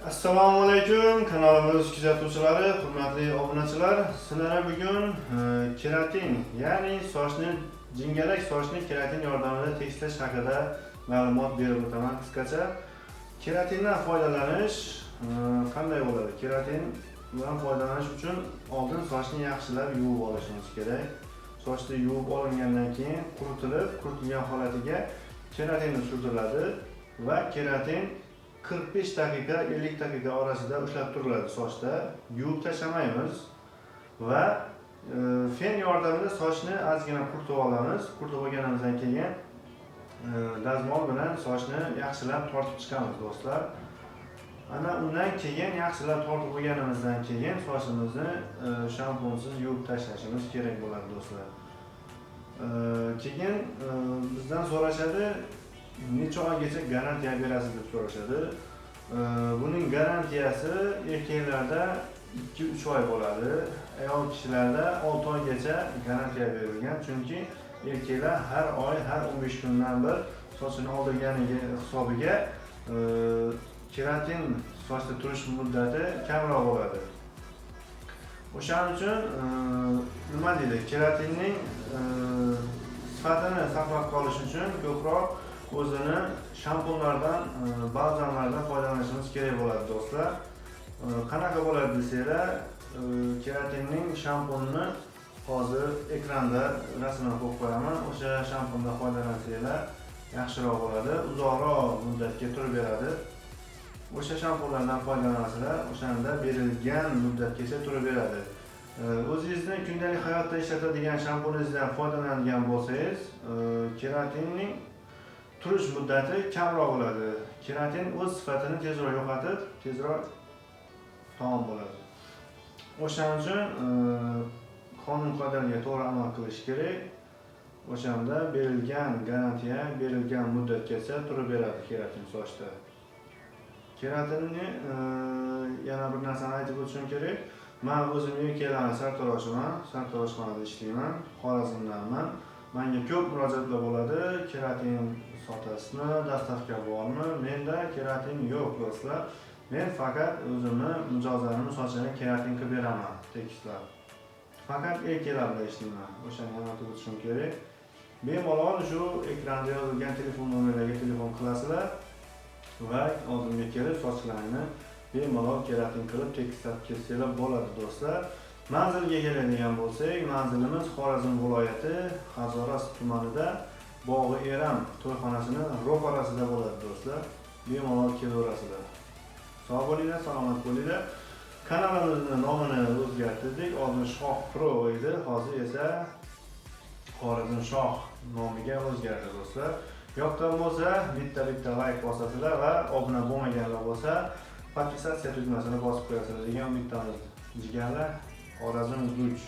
Assalomu alaykum, kanalimiz kuzatuvchilari, hurmatli obunachilar. Sizlarga bugun keratin, ya'ni sochni jingalak sochni keratin yordamida tekislash haqida ma'lumot berib o'taman qisqacha. Keratindan foydalanish qanday bo'ladi? Keratin bilan foydalanish uchun oldin sochni yaxshilab yuvib olishimiz kerak. Sochni yuvib olingandan keyin quritilgan holatiga keratinni surtiladi va keratin 45 daqiqa 50 daqiqa orasida ushlab turiladi sochda. Yuvib tashlamaymiz va fen yordamida sochni ozgina quritib olamiz. Quritib olganimizdan keyin dazmol bilan sochni yaxshilab tortib chiqamiz do'stlar. Ana undan keyin yaxshilab tortib olganimizdan keyin sochimizni shampunsiz yuvib tashlashimiz kerak bo'ladi do'stlar. Keyin bizdan so'rashadi, necha oygacha garantiya berasiz deb so'rashadi. Buning garantiyasi erkaklarda 2-3 oy bo'ladi. Ayol kishilarda 6 oygacha garantiya berilgan. Chunki erkaklar har oy, har 15 kundan bir sochini oldirganiga hisobiga keratin sochda turish muddati kamroq bo'ladi. O'shaning uchun nima deydi? Keratinning sifatini saqlab qolish uchun ko'proq o'zini shampunlardan, balzamlardan foydalanishimiz kerak bo'ladi do'stlar. Qanaqa bo'ladi desanglar, keratinning shampunini hozir ekranda rasmini qo'yib qo'yaman. O'sha shampundan foydalansanglar yaxshiroq bo'ladi, uzoqroq muddatga turib beradi. O'sha shampunlardan foydalansanglar, o'shanda berilgan muddatgacha turib beradi. O'zingizni kundalik hayotda ishlatadigan shampuningizdan foydalanadigan bo'lsangiz, keratinning turish muddati kamroq bo'ladi. Keratin o'z sifatini tezroq yo'qotib, tezroq tamom bo'ladi. O'shaning uchun qonun-qoidalarga to'g'ri amal qilish kerak. O'shanda berilgan garantiya, berilgan muddatgacha turib beradi keratin sochda. Keratinni yana bir narsani aytib o'tishim kerak. Men o'zim erkaklarni sartaroshman, sartaroshxonada ishlayman, Xorazmdanman. Menga ko'p murojaatlar bo'ladi. Keratin sotasizmi, dastavka bormi? Menda keratin yo'q do'stlar. Men faqat o'zimni mijozlarimning sochini keratin qilib beraman, tekislab. Faqat erkaklar bilan ishlayman. O'shani ham aytib o'tishim kerak. Bemalol shu ekranda yozilgan telefon nomerlariga telefon qilasizlar va oldimga kelib sochlarini bemalol keratin qilib tekislab kelsanglar bo'ladi do'stlar. Manzilga keladigan bo'lsak, manzilimiz Xorazm viloyati Hazoras tumanida Bog'i Eram to'yxonasining ro'parasida bo'ladi do'stlar. Bemalol kelaverasizlar. Sog' bo'linglar, salomat bo'linglar. Kanalimizning nomini o'zgartirdik. Oldin Shoh Pro edi, hozir esa Xorazm Shoh nomiga o'zgardi do'stlar. Yoqdan bo'lsa, bitta like bosasizlar va obuna bo'lmaganlar bo'lsa, podpisatsiya tugmasini bosib qo'yasizlar degan umiddamiz. Jigarlar, Xorazm Uzluch.